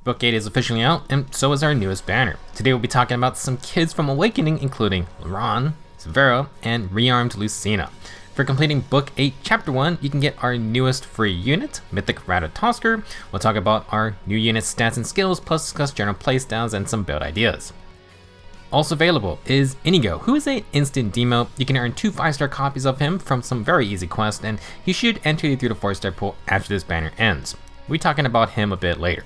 Book 8 is officially out, and so is our newest banner. Today we'll be talking about some kids from Awakening, including Laurent, Severa, and Rearmed Lucina. For completing Book 8 Chapter 1, you can get our newest free unit, Mythic Ratatoskr. We'll talk about our new unit stats and skills, plus discuss general playstyles and some build ideas. Also available is Inigo, who is an instant demo. You can earn 2 5-star copies of him from some very easy quests, and he should enter you through the 4-star pool after this banner ends. We'll be talking about him a bit later.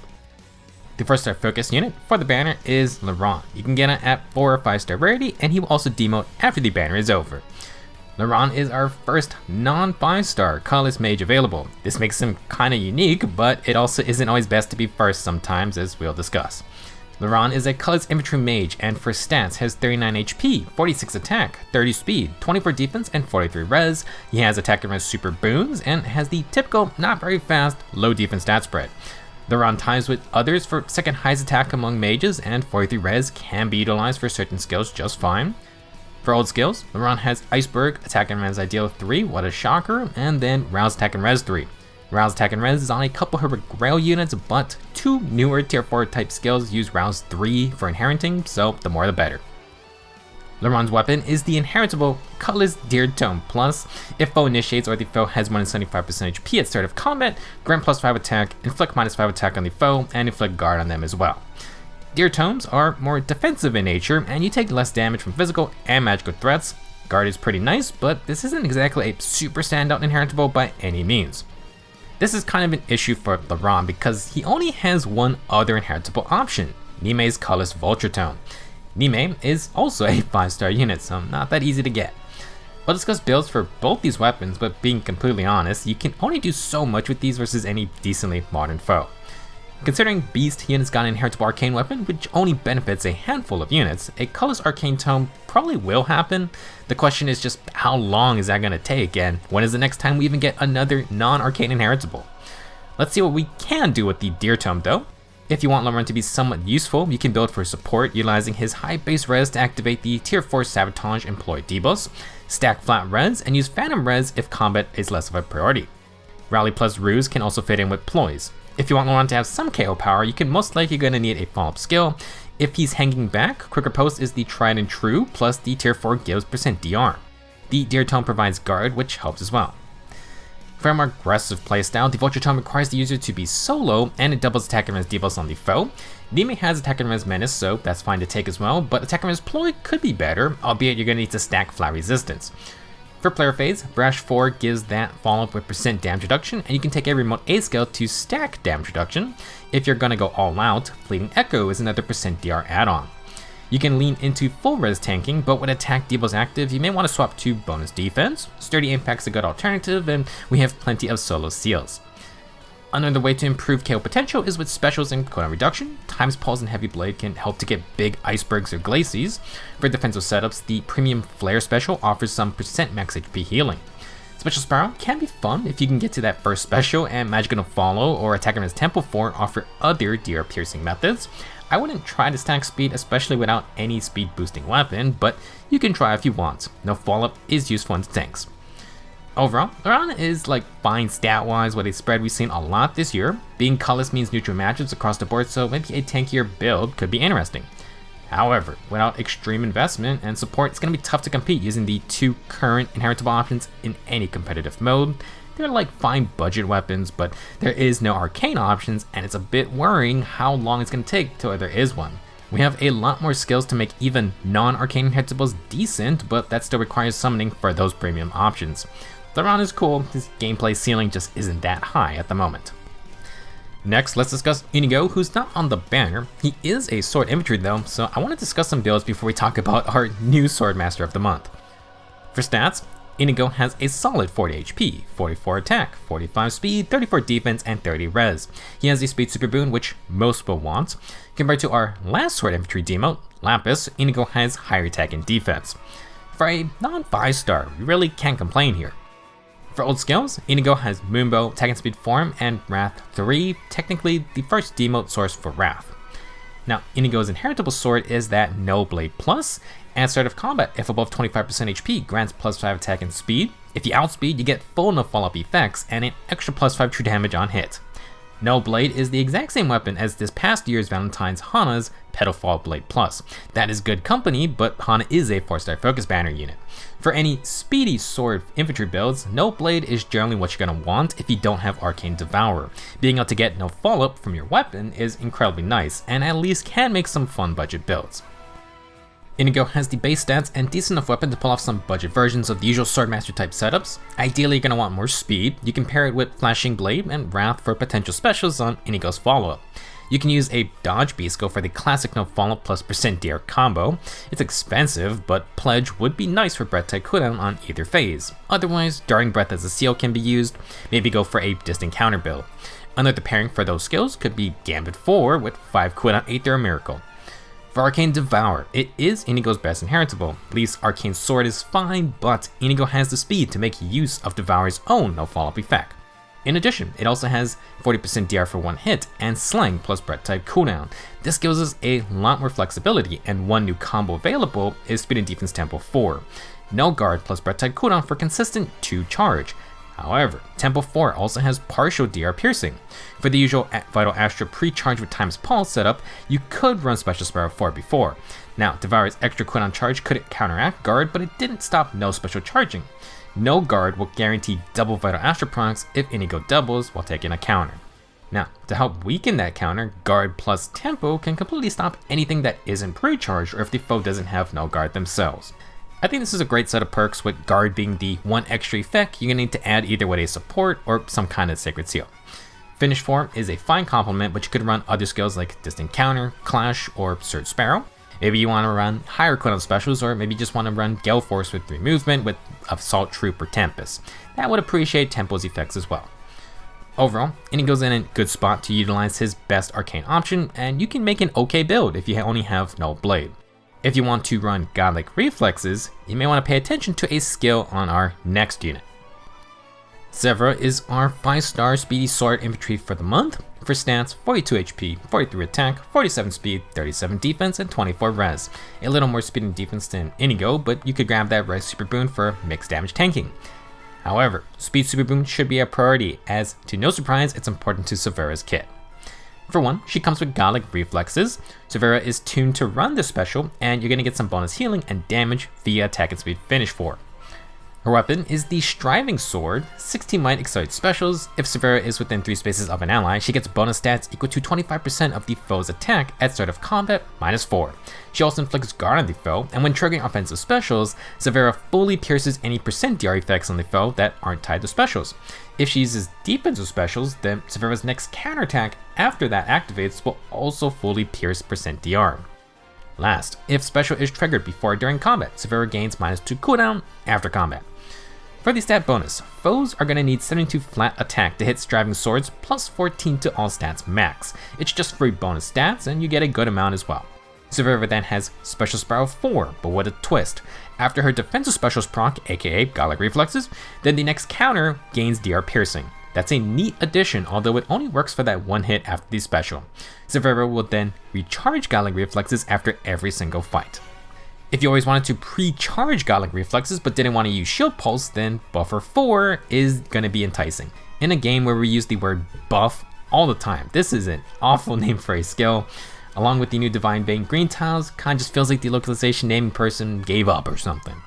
The 4-star focus unit for the banner is Laurent. You can get it at 4 or 5-star rarity, and he will also demote after the banner is over. Laurent is our first non-5-star colorless mage available. This makes him kinda unique, but it also isn't always best to be first sometimes, as we'll discuss. Laurent is a colorless infantry mage, and for stats has 39 HP, 46 attack, 30 speed, 24 defense, and 43 res. He has attack and res super boons, and has the typical, not very fast, low defense stat spread. Laurent ties with others for second highest attack among mages, and 43 res can be utilized for certain skills just fine. For old skills, Laurent has Iceberg, attack and res ideal 3, what a shocker, and then Rouse attack and res 3. Rouse attack and res is on a couple heroic grail units, but 2 newer tier 4 type skills use Rouse 3 for inheriting, so the more the better. Laurent's weapon is the inheritable colorless Deer Tome Plus. If foe initiates or the foe has more than 75% HP at start of combat, grant +5 attack, inflict -5 attack on the foe, and inflict guard on them as well. Deer Tomes are more defensive in nature, and you take less damage from physical and magical threats. Guard is pretty nice, but this isn't exactly a super standout inheritable by any means. This is kind of an issue for Laurent because he only has one other inheritable option, Nime's colorless Vulture Tome. Nime is also a 5-star unit, so not that easy to get. We'll discuss builds for both these weapons, but being completely honest, you can only do so much with these versus any decently modern foe. Considering Beast units got an inheritable arcane weapon, which only benefits a handful of units, a colorless arcane tome probably will happen. The question is just how long is that going to take, and when is the next time we even get another non-arcane inheritable? Let's see what we can do with the Deer Tome though. If you want Laurent to be somewhat useful, you can build for support utilizing his high base res to activate the tier 4 Sabotage Employed debuffs, stack flat res, and use phantom res if combat is less of a priority. Rally plus ruse can also fit in with ploys. If you want Laurent to have some KO power, you can most likely going to need a follow-up skill. If he's hanging back, Quicker Post is the tried and true, plus the tier 4 gives %DR. The Deer Tome provides guard, which helps as well. For a more aggressive playstyle, the Vulture Tome requires the user to be solo, and it doubles attack and res debuffs on the foe. Nime has attack and res menace, so that's fine to take as well, but attack and res ploy could be better, albeit you're going to need to stack flat resistance. For player phase, Brash 4 gives that follow-up with % damage reduction, and you can take a remote A skill to stack damage reduction. If you're gonna go all out, Fleeting Echo is another %DR add-on. You can lean into full res tanking, but with attack debuffs active, you may want to swap to bonus defense. Sturdy Impact's a good alternative, and we have plenty of solo seals. Another way to improve KO potential is with specials and cooldown reduction. Time's Pulse and Heavy Blade can help to get big icebergs or glacies. For defensive setups, the Premium Flare special offers some % max HP healing. Special Spiral can be fun if you can get to that first special, and Magic No Follow or Attack and Res Temple 4 offer other DR piercing methods. I wouldn't try to stack speed, especially without any speed boosting weapon, but you can try if you want. No Follow-up is useful into tanks. Overall, Laurent is like fine stat-wise with a spread we've seen a lot this year. Being colorless means neutral matchups across the board, so maybe a tankier build could be interesting. However, without extreme investment and support, it's going to be tough to compete using the 2 current inheritable options in any competitive mode. They're like fine budget weapons, but there is no arcane options, and it's a bit worrying how long it's going to take till there is one. We have a lot more skills to make even non-arcane inheritables decent, but that still requires summoning for those premium options. Laurent is cool, his gameplay ceiling just isn't that high at the moment. Next, let's discuss Inigo, who's not on the banner. He is a sword infantry though, so I want to discuss some builds before we talk about our new sword master of the month. For stats, Inigo has a solid 40 HP, 44 attack, 45 speed, 34 defense, and 30 res. He has a speed super boon, which most will want. Compared to our last sword infantry demote, Lapis, Inigo has higher attack and defense. For a non-5-star, we really can't complain here. For old skills, Inigo has Moonbow, attack and speed form, and Wrath 3, technically the first demote source for Wrath. Now, Inigo's inheritable sword is that No Blade Plus. At start of combat, if above 25% HP, grants +5 attack and speed. If you outspeed, you get full no follow-up effects and an extra +5 true damage on hit. No Blade is the exact same weapon as this past year's Valentine's Hana's Petalfall Blade Plus. That is good company, but Hana is a 4-star focus banner unit. For any speedy sword infantry builds, No Blade is generally what you're going to want if you don't have Arcane Devourer. Being able to get no follow-up from your weapon is incredibly nice, and at least can make some fun budget builds. Inigo has the base stats and decent enough weapon to pull off some budget versions of the usual Swordmaster type setups. Ideally, you're going to want more speed. You can pair it with Flashing Blade and Wrath for potential specials on Inigo's follow-up. You can use a Dodge Beastco for the classic no follow-up plus %DR combo. It's expensive, but Pledge would be nice for breath type cooldown on either phase. Otherwise, Darting Breath as a seal can be used. Maybe go for a distant counter build. Another pairing for those skills could be Gambit 4 with 5 cooldown Aether Miracle. For Arcane Devour, it is Inigo's best inheritable. At least Arcane Sword is fine, but Inigo has the speed to make use of Devour's own no follow-up effect. In addition, it also has 40% DR for one hit and Slang plus breath type cooldown. This gives us a lot more flexibility, and one new combo available is Speed and Defense Tempo 4. No guard plus breath type cooldown for consistent 2 charge. However, Tempo 4 also has partial DR piercing. For the usual Vital Astra pre-charge with Time's Pulse setup, you could run Special Sparrow 4 before. Now, Devour's extra cooldown charge could counteract guard, but it didn't stop no special charging. No guard will guarantee double Vital Astra procs if Inigo doubles while taking a counter. Now, to help weaken that counter, guard plus tempo can completely stop anything that isn't pre-charged or if the foe doesn't have no guard themselves. I think this is a great set of perks, with guard being the one extra effect you're going to need to add either with a support or some kind of sacred seal. Finish form is a fine complement, but you could run other skills like Distant Counter, Clash, or Surge Sparrow. Maybe you want to run higher cooldown specials, or maybe you just want to run Gale Force with 3 movement with Assault Troop or Tempest. That would appreciate Tempo's effects as well. Overall, Inigo's in a good spot to utilize his best arcane option, and you can make an okay build if you only have no blade. If you want to run godlike reflexes, you may want to pay attention to a skill on our next unit. Severa is our 5-star speedy sword infantry for the month. For stats, 42 HP, 43 attack, 47 speed, 37 defense, and 24 res. A little more speed and defense than Inigo, but you could grab that res super boon for mixed damage tanking. However, speed super boon should be a priority, as to no surprise, it's important to Severa's kit. For one, she comes with godlike reflexes. Severa is tuned to run this special, and you're going to get some bonus healing and damage via attack and speed finish 4. Her weapon is the Striving Sword. 16 might accelerate specials. If Severa is within 3 spaces of an ally, she gets bonus stats equal to 25% of the foe's attack at start of combat, -4. She also inflicts guard on the foe, and when triggering offensive specials, Severa fully pierces any %DR effects on the foe that aren't tied to specials. If she uses defensive specials, then Severa's next counterattack after that activates will also fully pierce %DR. Last, if special is triggered before or during combat, Severa gains -2 cooldown after combat. For the stat bonus, foes are going to need 72 flat attack to hit Striving Swords plus 14 to all stats max. It's just free bonus stats, and you get a good amount as well. Severa then has Special Sparrow 4, but with a twist. After her defensive specials proc, aka godlike reflexes, then the next counter gains DR piercing. That's a neat addition, although it only works for that one hit after the special. Severa will then recharge godlike reflexes after every single fight. If you always wanted to pre-charge godlike reflexes but didn't want to use shield pulse, then Buffer 4 is going to be enticing. In a game where we use the word buff all the time, this is an awful name for a skill. Along with the new Divine Bane green tiles, kinda just feels like the localization naming person gave up or something.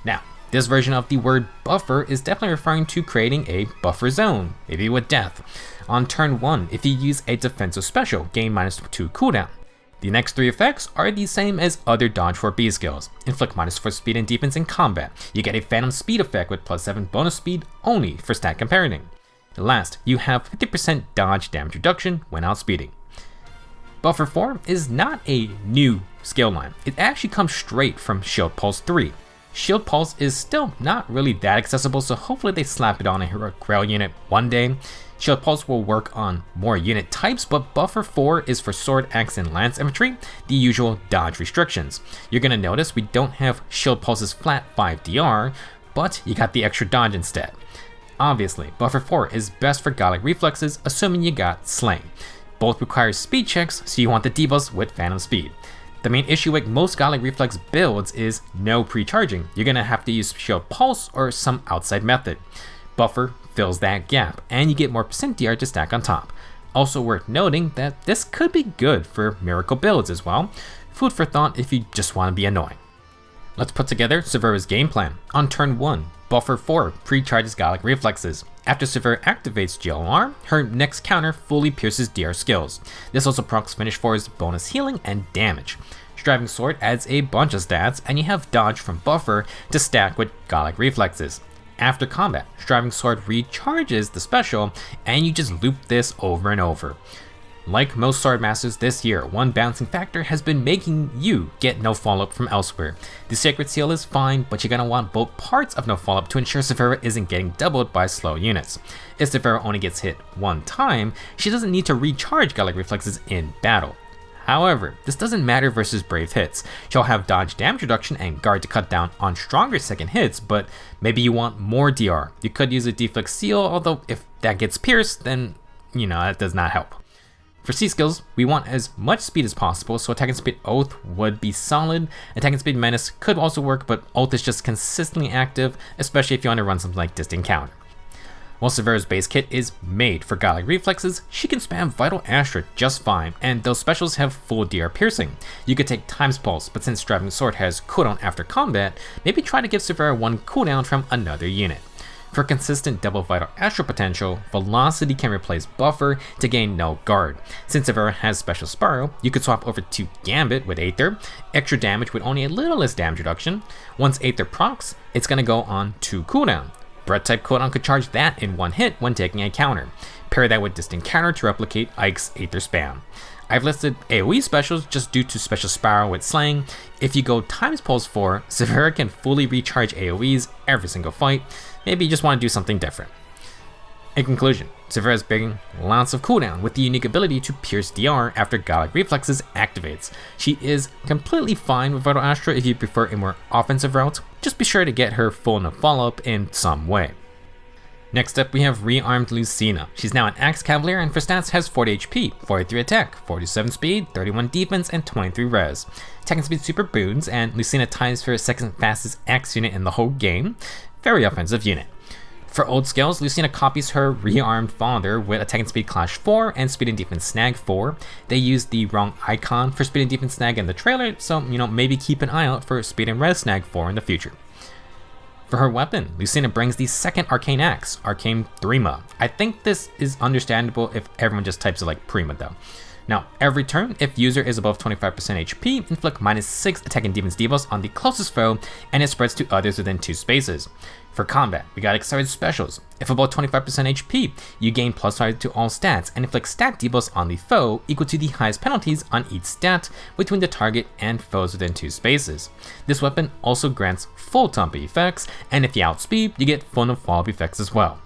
Now, this version of the word buffer is definitely referring to creating a buffer zone, maybe with death. On turn 1, if you use a defensive special, gain -2 cooldown. The next 3 effects are the same as other Dodge 4B skills. Inflict -4 speed and defense in combat. You get a Phantom Speed effect with +7 bonus speed only for stat comparing. Last, you have 50% dodge damage reduction when outspeeding. Buffer 4 is not a new skill line. It actually comes straight from Shield Pulse 3. Shield Pulse is still not really that accessible, so hopefully they slap it on a Heroic Grail unit one day. Shield Pulse will work on more unit types, but Buffer 4 is for Sword, Axe, and Lance infantry, the usual dodge restrictions. You're going to notice we don't have Shield Pulse's flat 5 DR, but you got the extra dodge instead. Obviously, Buffer 4 is best for godlike reflexes, assuming you got Slang. Both require speed checks, so you want the debuffs with Phantom Speed. The main issue with most godlike reflex builds is no pre-charging. You're going to have to use Shield Pulse or some outside method. Buffer fills that gap, and you get more % DR to stack on top. Also worth noting that this could be good for miracle builds as well. Food for thought if you just want to be annoying. Let's put together Severa's game plan. On turn 1, Buffer 4 pre-charges Godlike Reflexes. After Severa activates GLR, her next counter fully pierces DR skills. This also procs Finish 4's bonus healing and damage. Striving Sword adds a bunch of stats, and you have Dodge from Buffer to stack with Godlike Reflexes. After combat, Striving Sword recharges the special, and you just loop this over and over. Like most Sword Masters this year, one balancing factor has been making you get no follow-up from elsewhere. The Sacred Seal is fine, but you're gonna want both parts of no follow-up to ensure Severa isn't getting doubled by slow units. If Severa only gets hit one time, she doesn't need to recharge Godlike Reflexes in battle. However, this doesn't matter versus brave hits. She'll have dodge damage reduction and guard to cut down on stronger second hits, but maybe you want more DR. You could use a deflect seal, although if that gets pierced, then that does not help. For C skills, we want as much speed as possible, so Attack and Speed Oath would be solid. Attack and Speed Menace could also work, but Oath is just consistently active, especially if you want to run something like Distant Counter. While Severa's base kit is made for Godlike Reflexes, she can spam Vital Astra just fine, and those specials have full DR piercing. You could take Time's Pulse, but since Striving Sword has cooldown after combat, maybe try to give Severa one cooldown from another unit. For consistent double Vital Astra potential, Velocity can replace Buffer to gain no guard. Since Severa has Special Spiral, you could swap over to Gambit with Aether, extra damage with only a little less damage reduction. Once Aether procs, it's gonna go on 2 cooldown. Breath type cooldown could charge that in one hit when taking a counter. Pair that with Distant Counter to replicate Ike's Aether spam. I've listed AoE specials just due to Special Spiral with Slaying. If you go Times Pulse 4, Severa can fully recharge AoEs every single fight. Maybe you just want to do something different. In conclusion, Severa's bringing lots of cooldown with the unique ability to pierce DR after Godlike Reflexes activates. She is completely fine with Vital Astra if you prefer a more offensive route. Just be sure to get her full no follow-up in some way. Next up we have Rearmed Lucina. She's now an Axe Cavalier and for stats has 40 HP, 43 attack, 47 speed, 31 defense, and 23 res. Attack and speed super boons, and Lucina ties for second fastest Axe unit in the whole game. Very offensive unit. For old skills, Lucina copies her Rearmed father with Attack and Speed Clash 4 and Speed and Defense Snag 4. They used the wrong icon for Speed and Defense Snag in the trailer, so maybe keep an eye out for Speed and Res Snag 4 in the future. For her weapon, Lucina brings the second Arcane Axe, Arcane Thrima. I think this is understandable if everyone just types it like Prima though. Now, every turn, if user is above 25% HP, inflict -6 attack and defense debuffs on the closest foe, and it spreads to others within 2 spaces. For combat, we got accelerated specials. If above 25% HP, you gain +5 to all stats and inflict stat debuffs on the foe equal to the highest penalties on each stat between the target and foes within 2 spaces. This weapon also grants full Tompa effects, and if you outspeed, you get full no follow-up effects as well.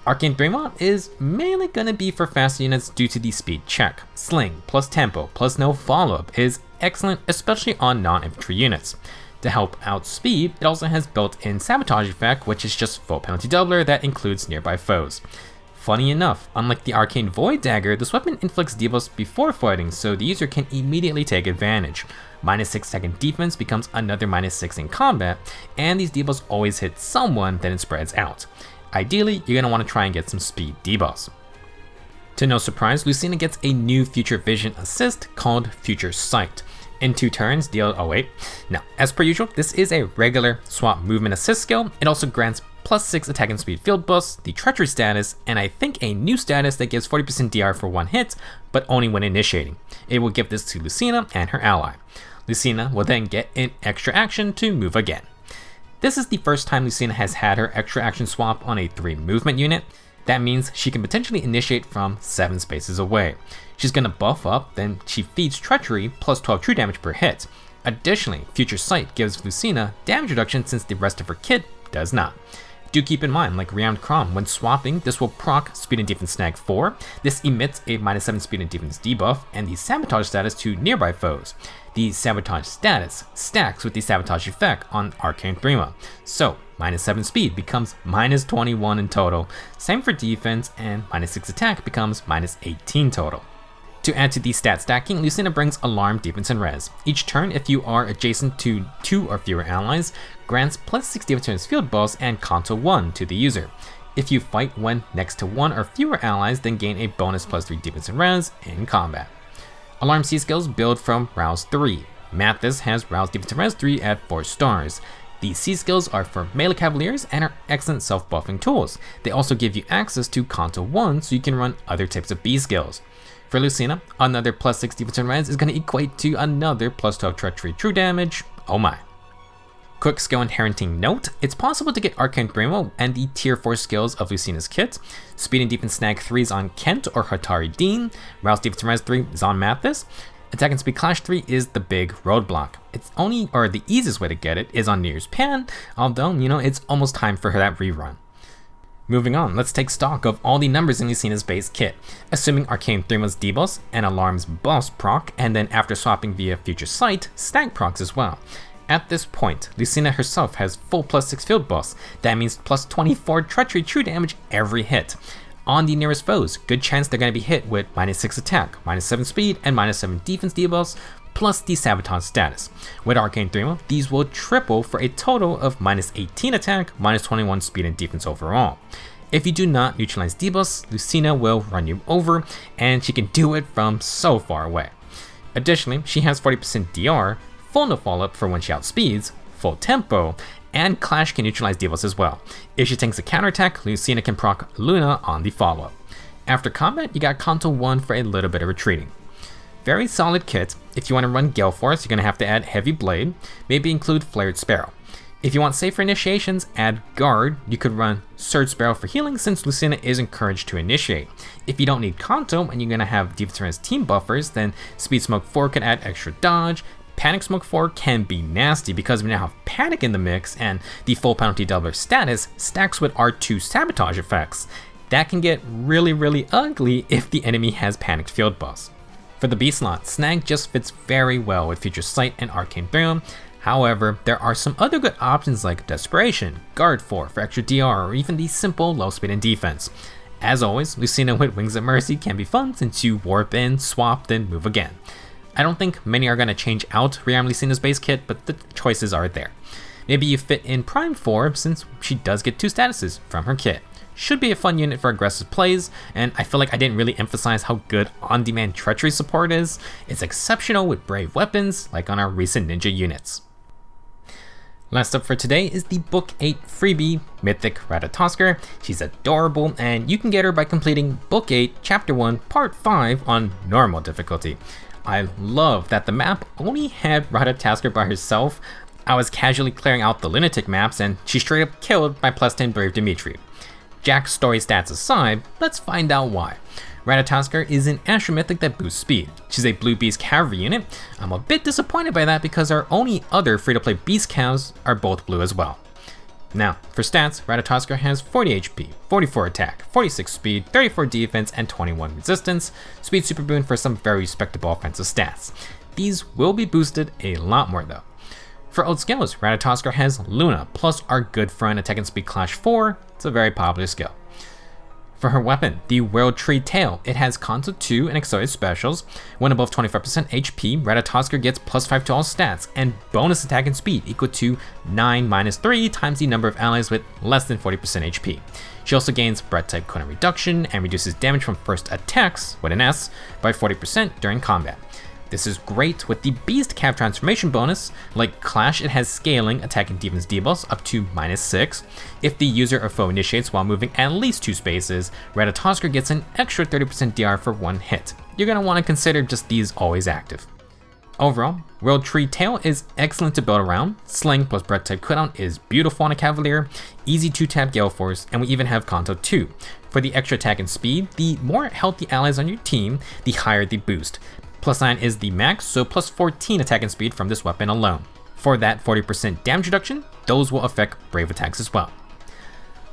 Arcane Thrima is mainly going to be for fast units due to the speed check. Sling plus tempo plus no follow-up is excellent, especially on non-infantry units. To help outspeed, it also has built-in sabotage effect, which is just full penalty doubler that includes nearby foes. Funny enough, unlike the Arcane Void Dagger, this weapon inflicts debuffs before fighting, so the user can immediately take advantage. -6 second defense becomes another -6 in combat, and these debuffs always hit someone, then it spreads out. Ideally, you're going to want to try and get some speed debuffs. To no surprise, Lucina gets a new Future Vision assist called Future Sight. In 2 turns, Now, as per usual, this is a regular swap movement assist skill. It also grants +6 attack and speed field buffs, the treachery status, and I think a new status that gives 40% DR for one hit, but only when initiating. It will give this to Lucina and her ally. Lucina will then get an extra action to move again. This is the first time Lucina has had her extra action swap on a 3 movement unit. That means she can potentially initiate from 7 spaces away. She's going to buff up, then she feeds Treachery plus 12 true damage per hit. Additionally, Future Sight gives Lucina damage reduction since the rest of her kit does not. Do keep in mind, like Rearmed Crom, when swapping, this will proc Speed and Defense Snag 4. This emits a -7 Speed and Defense debuff and the Sabotage status to nearby foes. The Sabotage status stacks with the Sabotage effect on Arcane Thrima. So, -7 speed becomes -21 in total. Same for defense, and -6 attack becomes -18 total. To add to the stat stacking, Lucina brings Alarm, Defense, and Res. Each turn, if you are adjacent to 2 or fewer allies, grants +6 defense field buffs and Conto 1 to the user. If you fight when next to one or fewer allies, then gain a bonus +3 defense and res in combat. Alarm C skills build from Rouse 3. Mathis has Rouse defense and res 3 at 4 stars. These C skills are for melee cavaliers and are excellent self-buffing tools. They also give you access to Kanto 1 so you can run other types of B skills. For Lucina, another +6 defense and res is going to equate to another +12 treachery true damage. Oh my. Quick skill inheriting note, it's possible to get Arcane Primo and the tier 4 skills of Lucina's kit. Speed and defense snag 3s on Kent or Hatari Dean, Rouse defense and res 3 is on Mathis. Attack and speed clash 3 is the big roadblock. The easiest way to get it is on Nir's Pan, although, it's almost time for that rerun. Moving on, let's take stock of all the numbers in Lucina's base kit, assuming Arcane Primo's debuffs and Alarm's buffs proc, and then after swapping via Future Sight, stag procs as well. At this point, Lucina herself has full +6 field buffs. That means +24 treachery true damage every hit. On the nearest foes, good chance they're going to be hit with -6 attack, -7 speed, and -7 defense debuffs, plus the sabotage status. With Arcane Primo, these will triple for a total of -18 attack, -21 speed and defense overall. If you do not neutralize debuffs, Lucina will run you over, and she can do it from so far away. Additionally, she has 40% DR, full no follow-up for when she outspeeds, full tempo, and Clash can neutralize debuffs as well. If she tanks a counterattack, Lucina can proc Luna on the follow-up. After combat, you got Kanto 1 for a little bit of retreating. Very solid kit. If you want to run Gale Force, you're going to have to add Heavy Blade, maybe include Flared Sparrow. If you want safer initiations, add Guard. You could run Surge Sparrow for healing since Lucina is encouraged to initiate. If you don't need Kanto and you're going to have defense res team buffers, then Speed Smoke 4 can add extra dodge. Panic Smoke 4 can be nasty because we now have Panic in the mix, and the full penalty doubler status stacks with R2 sabotage effects. That can get really ugly if the enemy has panicked field buffs. For the B slot, Snag just fits very well with Future Sight and Arcane Primo. However, there are some other good options like Desperation, Guard 4 for extra DR, or even the simple low speed and defense. As always, Lucina with Wings of Mercy can be fun since you warp in, swap, then move again. I don't think many are going to change out Rearmed Lucina's base kit, but the choices are there. Maybe you fit in Prime 4 since she does get 2 statuses from her kit. Should be a fun unit for aggressive plays, and I feel like I didn't really emphasize how good on-demand treachery support is. It's exceptional with brave weapons, like on our recent ninja units. Last up for today is the Book VIII freebie, Mythic Ratatoskr. She's adorable, and you can get her by completing Book VIII, Chapter 1, Part 5 on normal difficulty. I love that the map only had Ratatoskr by herself. I was casually clearing out the lunatic maps and she straight up killed my +10 Brave Dimitri. Jack's story stats aside, let's find out why. Ratatoskr is an Astro Mythic that boosts speed. She's a blue beast cavalry unit. I'm a bit disappointed by that because our only other free-to-play beast calves are both blue as well. Now, for stats, Ratatoskr has 40 HP, 44 attack, 46 speed, 34 defense, and 21 resistance. Speed super boon for some very respectable offensive stats. These will be boosted a lot more though. For old skills, Ratatoskr has Luna, plus our good friend Attack and Speed Clash 4. It's a very popular skill. For her weapon, the World Tree Tail, it has Kanto 2 and Accelerated Specials. When above 25% HP, Ratatoskr gets +5 to all stats, and bonus attack and speed equal to 9 minus 3 times the number of allies with less than 40% HP. She also gains Breath type cooldown reduction and reduces damage from first attacks, with an S, by 40% during combat. This is great with the Beast Cav transformation bonus. Like Clash, it has scaling, attack and defense debuffs up to -6. If the user or foe initiates while moving at least 2 spaces, Ratatoskr gets an extra 30% DR for 1 hit. You're going to want to consider just these always active. Overall, World Tree Tail is excellent to build around. Sling plus Breath type cooldown is beautiful on a Cavalier, easy to tap Gale Force, and we even have Kanto 2. For the extra attack and speed, the more healthy allies on your team, the higher the boost. +9 is the max, so +14 attack and speed from this weapon alone. For that 40% damage reduction, those will affect brave attacks as well.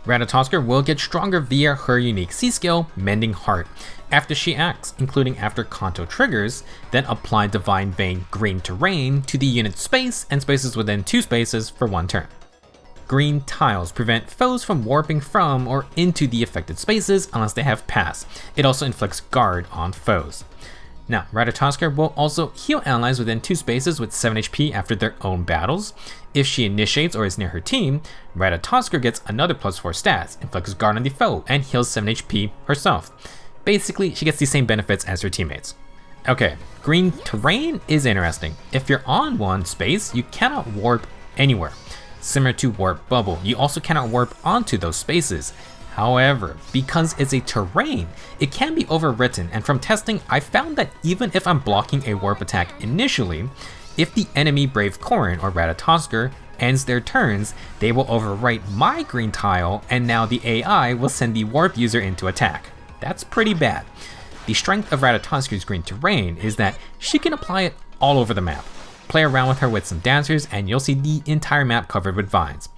Ratatoskr will get stronger via her unique C skill, Mending Heart, after she acts, including after Kanto triggers, then apply Divine Vein Green Terrain to the unit's space and spaces within 2 spaces for 1 turn. Green tiles prevent foes from warping from or into the affected spaces unless they have pass. It also inflicts guard on foes. Now, Ratatoskr will also heal allies within 2 spaces with 7 HP after their own battles. If she initiates or is near her team, Ratatoskr gets another +4 stats, inflicts guard on the foe, and heals 7 HP herself. Basically, she gets the same benefits as her teammates. Okay, green terrain is interesting. If you're on one space, you cannot warp anywhere. Similar to Warp Bubble, you also cannot warp onto those spaces. However, because it's a terrain, it can be overwritten, and from testing, I found that even if I'm blocking a warp attack initially, if the enemy Brave Corrin or Ratatoskr ends their turns, they will overwrite my green tile, and now the AI will send the warp user into attack. That's pretty bad. The strength of Ratatoskr's green terrain is that she can apply it all over the map. Play around with her with some dancers and you'll see the entire map covered with vines.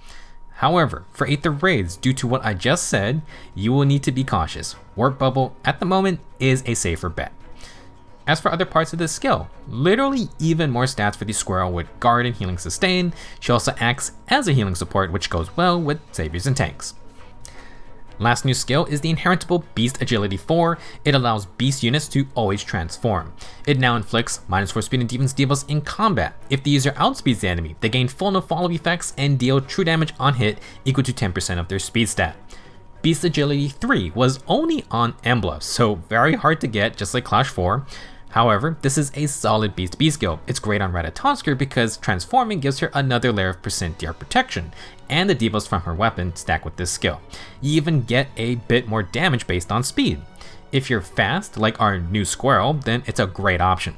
However, for Aether Raids, due to what I just said, you will need to be cautious. Warp Bubble, at the moment, is a safer bet. As for other parts of this skill, literally even more stats for the squirrel with guard and healing sustain. She also acts as a healing support, which goes well with saviors and tanks. Last new skill is the inheritable Beast Agility 4. It allows beast units to always transform. It now inflicts -4 speed and defense debuffs in combat. If the user outspeeds the enemy, they gain full no-follow effects and deal true damage on hit equal to 10% of their speed stat. Beast Agility 3 was only on Embla, so very hard to get, just like Clash 4. However, this is a solid Beast B skill. It's great on Ratatoskr because transforming gives her another layer of % DR protection, and the debuffs from her weapon stack with this skill. You even get a bit more damage based on speed. If you're fast, like our new squirrel, then it's a great option.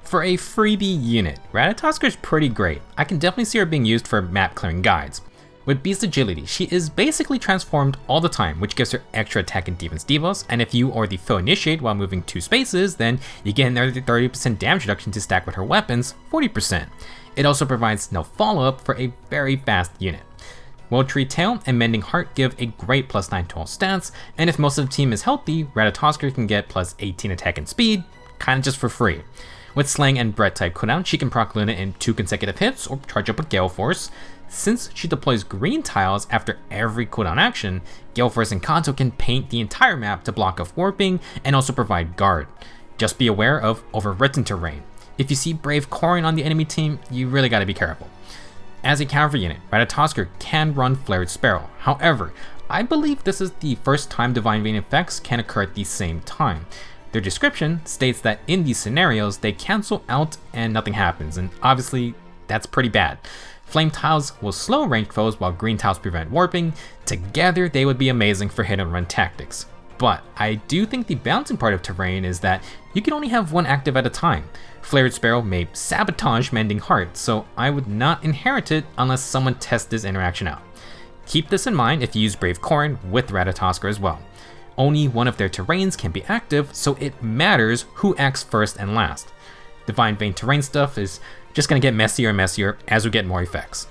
For a freebie unit, Ratatoskr is pretty great. I can definitely see her being used for map clearing guides. With Beast Agility, she is basically transformed all the time, which gives her extra attack and defense debuffs, and if you or the foe initiate while moving 2 spaces, then you get another 30% damage reduction to stack with her weapons, 40%. It also provides no follow-up for a very fast unit. Woe Tree Tail and Mending Heart give a great +9 to all stats, and if most of the team is healthy, Ratatoskr can get +18 attack and speed, kinda just for free. With Slang and Bread type cooldown, she can proc Luna in 2 consecutive hits or charge up with Gale Force. Since she deploys green tiles after every cooldown action, Gale Force and Kanto can paint the entire map to block off warping and also provide guard. Just be aware of overwritten terrain. If you see Brave Corrin on the enemy team, you really gotta be careful. As a counter unit, Ratatoskr can run Flared Sparrow. However, I believe this is the first time Divine Vein effects can occur at the same time. Their description states that in these scenarios, they cancel out and nothing happens, and obviously that's pretty bad. Flame tiles will slow ranged foes while green tiles prevent warping. Together, they would be amazing for hit and run tactics. But I do think the balancing part of terrain is that you can only have one active at a time. Flared Sparrow may sabotage Mending Heart, so I would not inherit it unless someone tests this interaction out. Keep this in mind if you use Brave Corrin with Ratatoskr as well. Only one of their terrains can be active, so it matters who acts first and last. Divine Vein terrain stuff is just going to get messier and messier as we get more effects.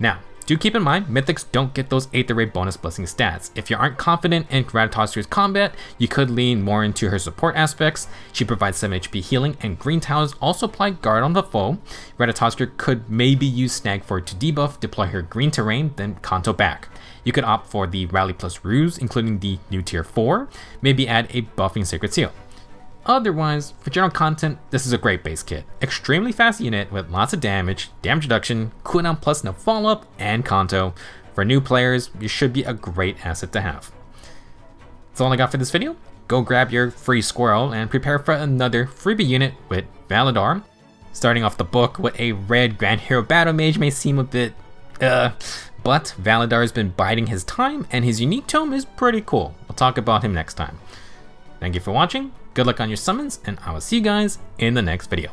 Now, do keep in mind, Mythics don't get those Aether Ray bonus blessing stats. If you aren't confident in Ratatoskr's combat, you could lean more into her support aspects. She provides 7 HP healing, and green tiles also apply guard on the foe. Ratatoskr could maybe use Snag for to debuff, deploy her green terrain, then Kanto back. You could opt for the Rally plus Ruse, including the new tier 4, maybe add a buffing Sacred Seal. Otherwise, for general content, this is a great base kit. Extremely fast unit with lots of damage reduction, cooldown plus no follow-up, and Kanto. For new players, you should be a great asset to have. That's all I got for this video. Go grab your free squirrel and prepare for another freebie unit with Valadar. Starting off the book with a red Grand Hero Battle Mage may seem a bit, but Valadar's been biding his time and his unique tome is pretty cool. We'll talk about him next time. Thank you for watching. Good luck on your summons, and I will see you guys in the next video.